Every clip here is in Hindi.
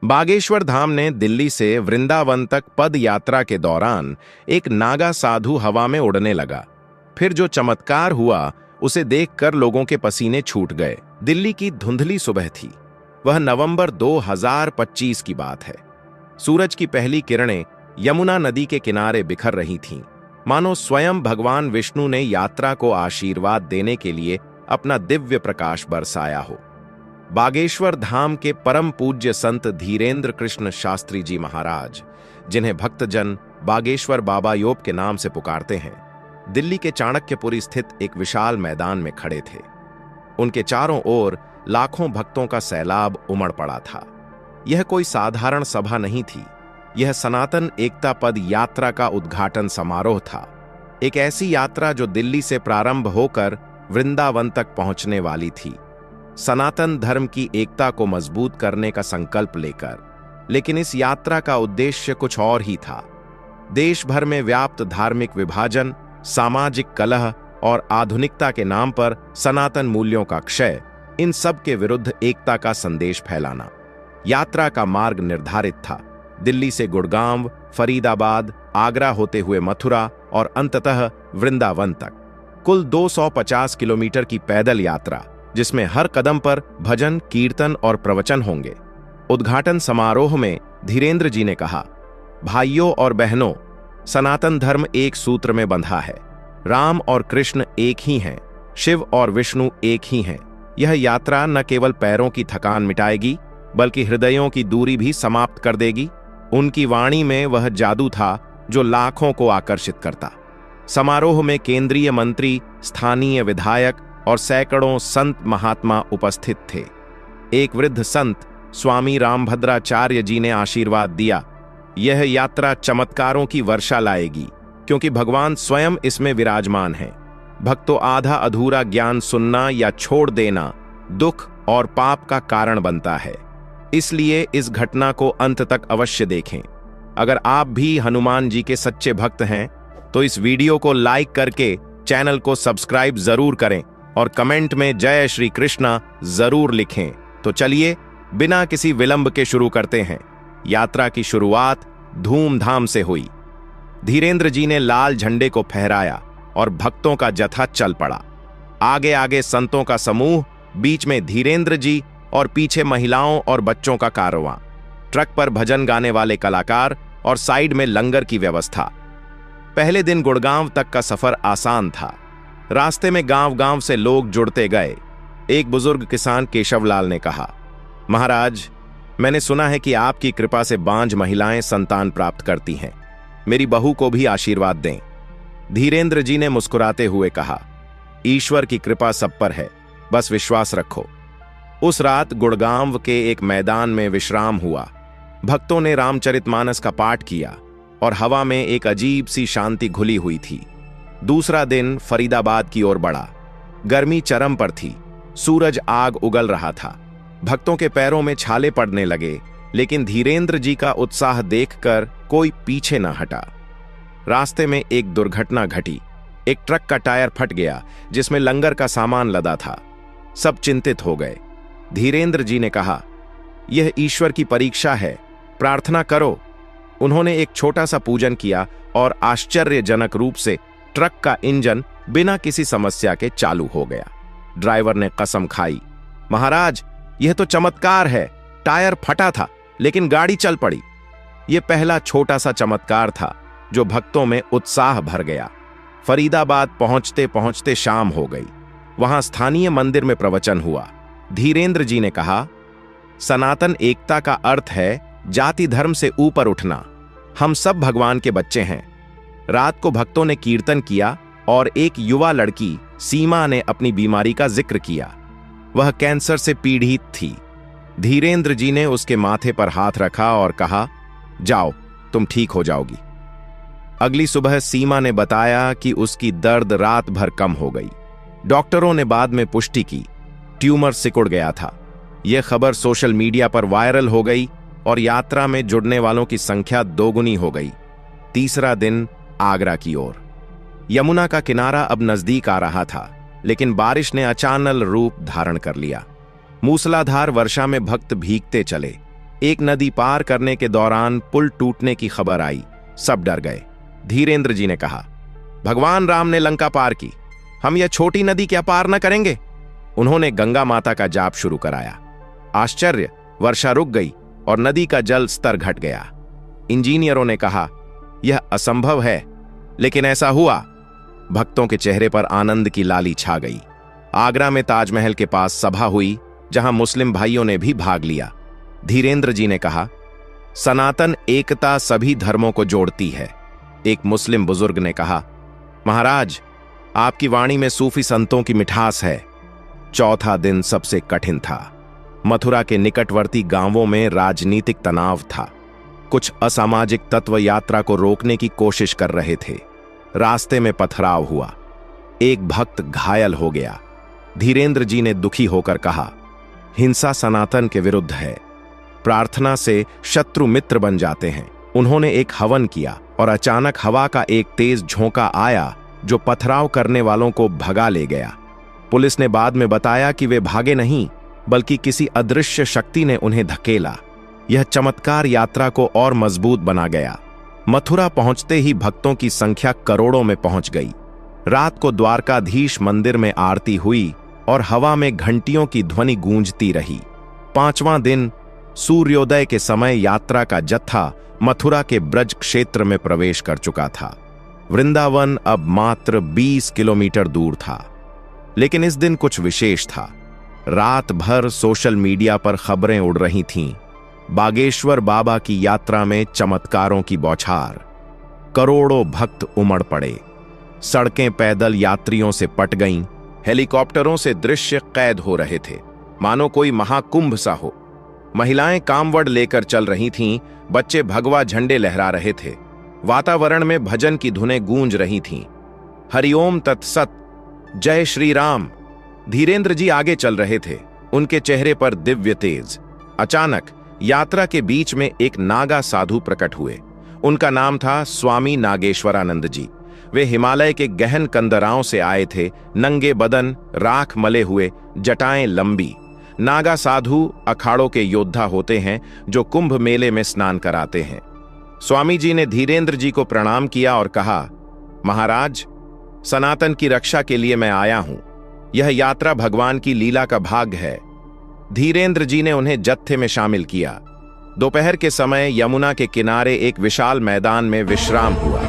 बागेश्वर धाम ने दिल्ली से वृंदावन तक पद यात्रा के दौरान एक नागा साधु हवा में उड़ने लगा। फिर जो चमत्कार हुआ उसे देखकर लोगों के पसीने छूट गए। दिल्ली की धुंधली सुबह थी। वह नवंबर 2025 की बात है। सूरज की पहली किरणें यमुना नदी के किनारे बिखर रही थीं, मानो स्वयं भगवान विष्णु ने यात्रा को आशीर्वाद देने के लिए अपना दिव्य प्रकाश बरसाया हो। बागेश्वर धाम के परम पूज्य संत धीरेंद्र कृष्ण शास्त्री जी महाराज, जिन्हें भक्तजन बागेश्वर बाबा योप के नाम से पुकारते हैं, दिल्ली के चाणक्यपुरी स्थित एक विशाल मैदान में खड़े थे। उनके चारों ओर लाखों भक्तों का सैलाब उमड़ पड़ा था। यह कोई साधारण सभा नहीं थी, यह सनातन एकता पद यात्रा का उद्घाटन समारोह था। एक ऐसी यात्रा जो दिल्ली से प्रारंभ होकर वृंदावन तक पहुंचने वाली थी, सनातन धर्म की एकता को मजबूत करने का संकल्प लेकर। लेकिन इस यात्रा का उद्देश्य कुछ और ही था। देश भर में व्याप्त धार्मिक विभाजन, सामाजिक कलह और आधुनिकता के नाम पर सनातन मूल्यों का क्षय, इन सब के विरुद्ध एकता का संदेश फैलाना। यात्रा का मार्ग निर्धारित था, दिल्ली से गुड़गांव, फरीदाबाद, आगरा होते हुए मथुरा और अंततः वृंदावन तक। कुल 250 किलोमीटर की पैदल यात्रा, जिसमें हर कदम पर भजन, कीर्तन और प्रवचन होंगे। उद्घाटन समारोह में धीरेंद्र जी ने कहा, भाइयों और बहनों, सनातन धर्म एक सूत्र में बंधा है। राम और कृष्ण एक ही हैं, शिव और विष्णु एक ही हैं। यह यात्रा न केवल पैरों की थकान मिटाएगी, बल्कि हृदयों की दूरी भी समाप्त कर देगी। उनकी वाणी में वह जादू था जो लाखों को आकर्षित करता। समारोह में केंद्रीय मंत्री, स्थानीय विधायक और सैकड़ों संत महात्मा उपस्थित थे। एक वृद्ध संत स्वामी रामभद्राचार्य जी ने आशीर्वाद दिया, यह यात्रा चमत्कारों की वर्षा लाएगी, क्योंकि भगवान स्वयं इसमें विराजमान हैं। भक्तों, आधा अधूरा ज्ञान सुनना या छोड़ देना दुख और पाप का कारण बनता है। इसलिए इस घटना को अंत तक अवश्य देखें। अगर आप भी हनुमान जी के सच्चे भक्त हैं तो इस वीडियो को लाइक करके चैनल को सब्सक्राइब जरूर करें और कमेंट में जय श्री कृष्णा जरूर लिखें। तो चलिए बिना किसी विलंब के शुरू करते हैं। यात्रा की शुरुआत धूमधाम से हुई। धीरेंद्र जी ने लाल झंडे को फहराया और भक्तों का जत्था चल पड़ा। आगे आगे संतों का समूह, बीच में धीरेंद्र जी और पीछे महिलाओं और बच्चों का कारवां। ट्रक पर भजन गाने वाले कलाकार और साइड में लंगर की व्यवस्था। पहले दिन गुड़गांव तक का सफर आसान था। रास्ते में गांव-गांव से लोग जुड़ते गए। एक बुजुर्ग किसान केशवलाल ने कहा, महाराज, मैंने सुना है कि आपकी कृपा से बांझ महिलाएं संतान प्राप्त करती हैं। मेरी बहू को भी आशीर्वाद दें। धीरेंद्र जी ने मुस्कुराते हुए कहा, ईश्वर की कृपा सब पर है, बस विश्वास रखो। उस रात गुड़गांव के एक मैदान में विश्राम हुआ। भक्तों ने रामचरितमानस का पाठ किया और हवा में एक अजीब सी शांति घुली हुई थी। दूसरा दिन फरीदाबाद की ओर बढ़ा। गर्मी चरम पर थी, सूरज आग उगल रहा था। भक्तों के पैरों में छाले पड़ने लगे, लेकिन धीरेंद्र जी का उत्साह देखकर कोई पीछे न हटा। रास्ते में एक दुर्घटना घटी। एक ट्रक का टायर फट गया, जिसमें लंगर का सामान लदा था। सब चिंतित हो गए। धीरेंद्र जी ने कहा, यह ईश्वर की परीक्षा है, प्रार्थना करो। उन्होंने एक छोटा सा पूजन किया और आश्चर्यजनक रूप से ट्रक का इंजन बिना किसी समस्या के चालू हो गया। ड्राइवर ने कसम खाई, महाराज, यह तो चमत्कार है। टायर फटा था, लेकिन गाड़ी चल पड़ी। यह पहला छोटा सा चमत्कार था जो भक्तों में उत्साह भर गया। फरीदाबाद पहुंचते पहुंचते शाम हो गई। वहां स्थानीय मंदिर में प्रवचन हुआ। धीरेंद्र जी ने कहा, सनातन एकता का अर्थ है जाति धर्म से ऊपर उठना। हम सब भगवान के बच्चे हैं। रात को भक्तों ने कीर्तन किया और एक युवा लड़की सीमा ने अपनी बीमारी का जिक्र किया। वह कैंसर से पीड़ित थी। धीरेंद्र जी ने उसके माथे पर हाथ रखा और कहा, जाओ, तुम ठीक हो जाओगी। अगली सुबह सीमा ने बताया कि उसकी दर्द रात भर कम हो गई। डॉक्टरों ने बाद में पुष्टि की, ट्यूमर सिकुड़ गया था। यह खबर सोशल मीडिया पर वायरल हो गई और यात्रा में जुड़ने वालों की संख्या दोगुनी हो गई। तीसरा दिन आगरा की ओर। यमुना का किनारा अब नजदीक आ रहा था, लेकिन बारिश ने अचानक रूप धारण कर लिया। मूसलाधार वर्षा में भक्त भीगते चले। एक नदी पार करने के दौरान पुल टूटने की खबर आई। सब डर गए। धीरेन्द्र जी ने कहा, भगवान राम ने लंका पार की, हम यह छोटी नदी क्या पार न करेंगे? उन्होंने गंगा माता का जाप शुरू कराया। आश्चर्य, वर्षा रुक गई और नदी का जल स्तर घट गया। इंजीनियरों ने कहा, यह असंभव है, लेकिन ऐसा हुआ। भक्तों के चेहरे पर आनंद की लाली छा गई। आगरा में ताजमहल के पास सभा हुई, जहां मुस्लिम भाइयों ने भी भाग लिया। धीरेन्द्र जी ने कहा, सनातन एकता सभी धर्मों को जोड़ती है। एक मुस्लिम बुजुर्ग ने कहा, महाराज, आपकी वाणी में सूफी संतों की मिठास है। चौथा दिन सबसे कठिन था। मथुरा के निकटवर्ती गांवों में राजनीतिक तनाव था। कुछ असामाजिक तत्व यात्रा को रोकने की कोशिश कर रहे थे। रास्ते में पथराव हुआ। एक भक्त घायल हो गया। धीरेन्द्र जी ने दुखी होकर कहा, हिंसा सनातन के विरुद्ध है। प्रार्थना से शत्रु मित्र बन जाते हैं। उन्होंने एक हवन किया और अचानक हवा का एक तेज झोंका आया जो पथराव करने वालों को भगा ले गया। पुलिस ने बाद में बताया कि वे भागे नहीं, बल्कि किसी अदृश्य शक्ति ने उन्हें धकेला। यह चमत्कार यात्रा को और मजबूत बना गया। मथुरा पहुंचते ही भक्तों की संख्या करोड़ों में पहुंच गई। रात को द्वारकाधीश मंदिर में आरती हुई और हवा में घंटियों की ध्वनि गूंजती रही। 5वां दिन सूर्योदय के समय यात्रा का जत्था मथुरा के ब्रज क्षेत्र में प्रवेश कर चुका था। वृंदावन अब मात्र 20 किलोमीटर दूर था। लेकिन इस दिन कुछ विशेष था। रात भर सोशल मीडिया पर खबरें उड़ रही थीं। बागेश्वर बाबा की यात्रा में चमत्कारों की बौछार। करोड़ों भक्त उमड़ पड़े। सड़कें पैदल यात्रियों से पट गईं। हेलीकॉप्टरों से दृश्य कैद हो रहे थे, मानो कोई महाकुंभ सा हो। महिलाएं कामवड़ लेकर चल रही थीं। बच्चे भगवा झंडे लहरा रहे थे। वातावरण में भजन की धुनें गूंज रही थीं। हरिओम तत्सत, जय श्री राम। धीरेन्द्र जी आगे चल रहे थे, उनके चेहरे पर दिव्य तेज। अचानक यात्रा के बीच में एक नागा साधु प्रकट हुए। उनका नाम था स्वामी नागेश्वरानंद जी। वे हिमालय के गहन कंदराओं से आए थे। नंगे बदन, राख मले हुए, जटाएं लंबी। नागा साधु अखाड़ों के योद्धा होते हैं जो कुंभ मेले में स्नान कराते हैं। स्वामी जी ने धीरेन्द्र जी को प्रणाम किया और कहा, महाराज, सनातन की रक्षा के लिए मैं आया हूं। यह यात्रा भगवान की लीला का भाग है। धीरेन्द्र जी ने उन्हें जत्थे में शामिल किया। दोपहर के समय यमुना के किनारे एक विशाल मैदान में विश्राम हुआ।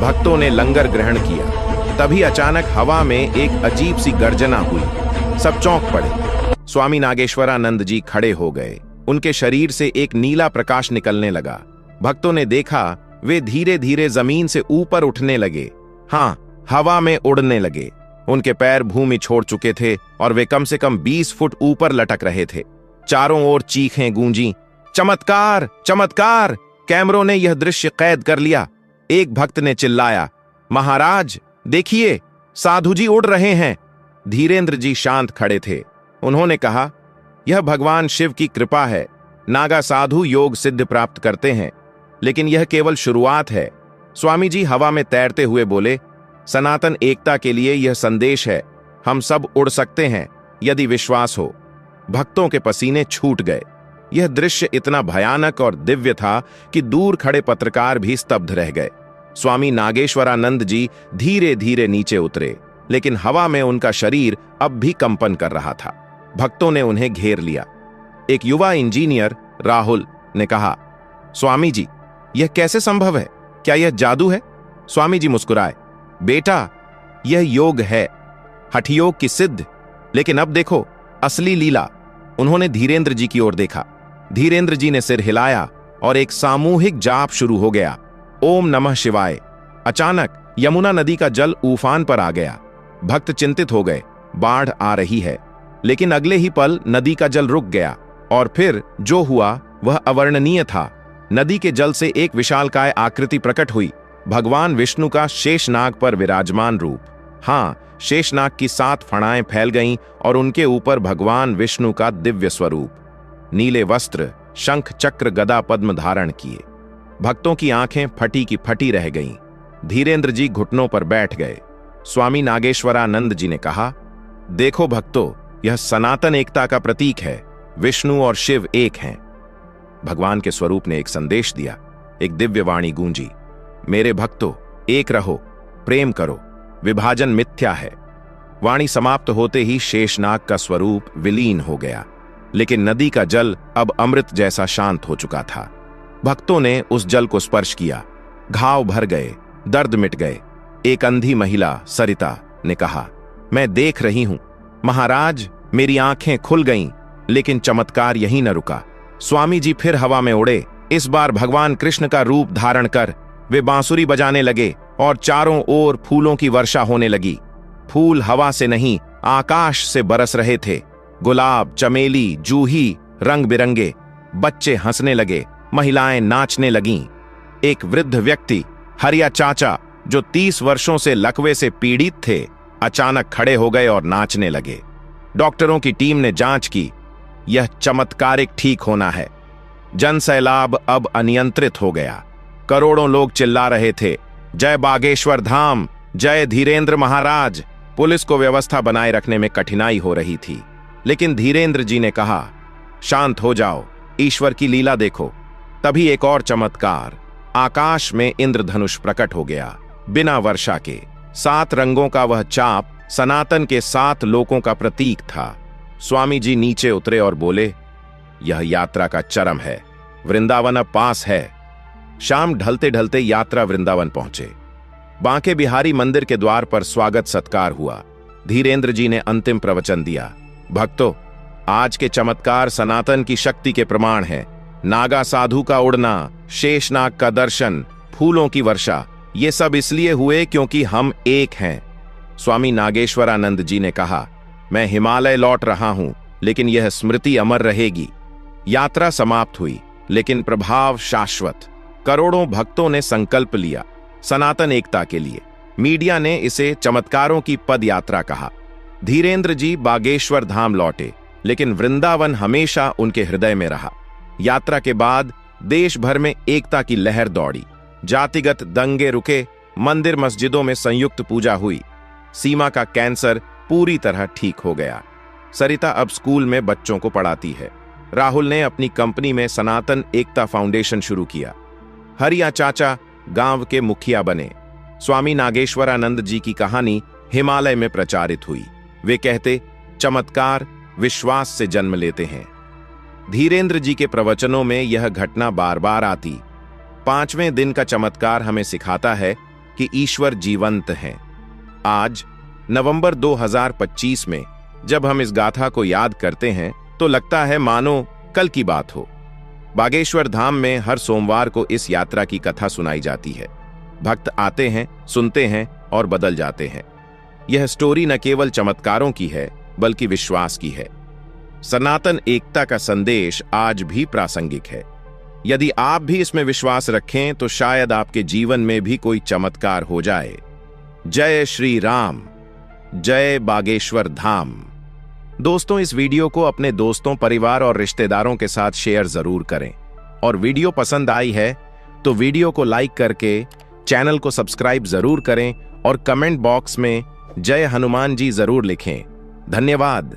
भक्तों ने लंगर ग्रहण किया। तभी अचानक हवा में एक अजीब सी गर्जना हुई। सब चौंक पड़े। स्वामी नागेश्वरानंद जी खड़े हो गए। उनके शरीर से एक नीला प्रकाश निकलने लगा। भक्तों ने देखा, वे धीरे धीरे जमीन से ऊपर उठने लगे। हां, हवा में उड़ने लगे। उनके पैर भूमि छोड़ चुके थे और वे कम से कम 20 फुट ऊपर लटक रहे थे। चारों ओर चीखें गूंजी, चमत्कार, चमत्कार। कैमरों ने यह दृश्य कैद कर लिया। एक भक्त ने चिल्लाया, महाराज देखिए, साधु जी उड़ रहे हैं। धीरेन्द्र जी शांत खड़े थे। उन्होंने कहा, यह भगवान शिव की कृपा है। नागा साधु योग सिद्ध प्राप्त करते हैं, लेकिन यह केवल शुरुआत है। स्वामी जी हवा में तैरते हुए बोले, सनातन एकता के लिए यह संदेश है। हम सब उड़ सकते हैं यदि विश्वास हो। भक्तों के पसीने छूट गए। यह दृश्य इतना भयानक और दिव्य था कि दूर खड़े पत्रकार भी स्तब्ध रह गए। स्वामी नागेश्वरानंद जी धीरे धीरे नीचे उतरे, लेकिन हवा में उनका शरीर अब भी कंपन कर रहा था। भक्तों ने उन्हें घेर लिया। एक युवा इंजीनियर राहुल ने कहा, स्वामी जी, यह कैसे संभव है? क्या यह जादू है? स्वामी जी मुस्कुराए, बेटा, यह योग है, हठयोग की सिद्ध। लेकिन अब देखो असली लीला। उन्होंने धीरेन्द्र जी की ओर देखा। धीरेन्द्र जी ने सिर हिलाया और एक सामूहिक जाप शुरू हो गया। ओम नमः शिवाय। अचानक यमुना नदी का जल उफान पर आ गया। भक्त चिंतित हो गए, बाढ़ आ रही है। लेकिन अगले ही पल नदी का जल रुक गया और फिर जो हुआ वह अवर्णनीय था। नदी के जल से एक विशालकाय आकृति प्रकट हुई। भगवान विष्णु का शेषनाग पर विराजमान रूप। हां, शेषनाग की 7 फणाएं फैल गईं और उनके ऊपर भगवान विष्णु का दिव्य स्वरूप। नीले वस्त्र, शंख चक्र गदा पद्म धारण किए। भक्तों की आंखें फटी की फटी रह गईं। धीरेन्द्र जी घुटनों पर बैठ गए। स्वामी नागेश्वरानंद जी ने कहा, देखो भक्तों, यह सनातन एकता का प्रतीक है। विष्णु और शिव एक हैं। भगवान के स्वरूप ने एक संदेश दिया। एक दिव्य वाणी गूंजी, मेरे भक्तों, एक रहो, प्रेम करो, विभाजन मिथ्या है। वाणी समाप्त होते ही शेषनाग का स्वरूप विलीन हो गया, लेकिन नदी का जल अब अमृत जैसा शांत हो चुका था। भक्तों ने उस जल को स्पर्श किया, घाव भर गए, दर्द मिट गए। एक अंधी महिला सरिता ने कहा, मैं देख रही हूं महाराज, मेरी आंखें खुल गईं, लेकिन चमत्कार यहीं न रुका। स्वामी जी फिर हवा में उड़े, इस बार भगवान कृष्ण का रूप धारण कर वे बांसुरी बजाने लगे और चारों ओर फूलों की वर्षा होने लगी। फूल हवा से नहीं, आकाश से बरस रहे थे। गुलाब, चमेली, जूही, रंग बिरंगे। बच्चे हंसने लगे, महिलाएं नाचने लगीं। एक वृद्ध व्यक्ति, हरिया चाचा, जो 30 वर्षों से लकवे से पीड़ित थे, अचानक खड़े हो गए और नाचने लगे। डॉक्टरों की टीम ने जांच की, यह चमत्कारिक ठीक होना है। जन सैलाब अब अनियंत्रित हो गया। करोड़ों लोग चिल्ला रहे थे, जय बागेश्वर धाम, जय धीरेंद्र महाराज। पुलिस को व्यवस्था बनाए रखने में कठिनाई हो रही थी, लेकिन धीरेंद्र जी ने कहा, शांत हो जाओ, ईश्वर की लीला देखो। तभी एक और चमत्कार, आकाश में इंद्रधनुष प्रकट हो गया। बिना वर्षा के 7 रंगों का वह चाप सनातन के 7 लोकों का प्रतीक था। स्वामी जी नीचे उतरे और बोले, यह यात्रा का चरम है, वृंदावन अब पास है। शाम ढलते ढलते यात्रा वृंदावन पहुंचे। बांके बिहारी मंदिर के द्वार पर स्वागत सत्कार हुआ। धीरेंद्र जी ने अंतिम प्रवचन दिया, भक्तों, आज के चमत्कार सनातन की शक्ति के प्रमाण हैं। नागा साधु का उड़ना, शेषनाग का दर्शन, फूलों की वर्षा, ये सब इसलिए हुए क्योंकि हम एक हैं। स्वामी नागेश्वरानंद जी ने कहा, मैं हिमालय लौट रहा हूं, लेकिन यह स्मृति अमर रहेगी। यात्रा समाप्त हुई, लेकिन प्रभाव शाश्वत। करोड़ों भक्तों ने संकल्प लिया सनातन एकता के लिए। मीडिया ने इसे चमत्कारों की पद यात्रा कहा। धीरेंद्र जी बागेश्वर धाम लौटे, लेकिन वृंदावन हमेशा उनके हृदय में रहा। यात्रा के बाद देश भर में एकता की लहर दौड़ी। जातिगत दंगे रुके, मंदिर मस्जिदों में संयुक्त पूजा हुई। सीमा का कैंसर पूरी तरह ठीक हो गया। सरिता अब स्कूल में बच्चों को पढ़ाती है। राहुल ने अपनी कंपनी में सनातन एकता फाउंडेशन शुरू किया। हरिया चाचा गांव के मुखिया बने। स्वामी नागेश्वरानंद जी की कहानी हिमालय में प्रचारित हुई। वे कहते, चमत्कार विश्वास से जन्म लेते हैं। धीरेंद्र जी के प्रवचनों में यह घटना बार बार आती। 5वें दिन का चमत्कार हमें सिखाता है कि ईश्वर जीवंत हैं। आज नवंबर 2025 में जब हम इस गाथा को याद करते हैं तो लगता है मानो कल की बात हो। बागेश्वर धाम में हर सोमवार को इस यात्रा की कथा सुनाई जाती है। भक्त आते हैं, सुनते हैं और बदल जाते हैं। यह स्टोरी न केवल चमत्कारों की है, बल्कि विश्वास की है। सनातन एकता का संदेश आज भी प्रासंगिक है। यदि आप भी इसमें विश्वास रखें तो शायद आपके जीवन में भी कोई चमत्कार हो जाए। जय श्री राम, जय बागेश्वर धाम। दोस्तों, इस वीडियो को अपने दोस्तों, परिवार और रिश्तेदारों के साथ शेयर जरूर करें। और वीडियो पसंद आई है तो वीडियो को लाइक करके चैनल को सब्सक्राइब जरूर करें और कमेंट बॉक्स में जय हनुमान जी जरूर लिखें। धन्यवाद।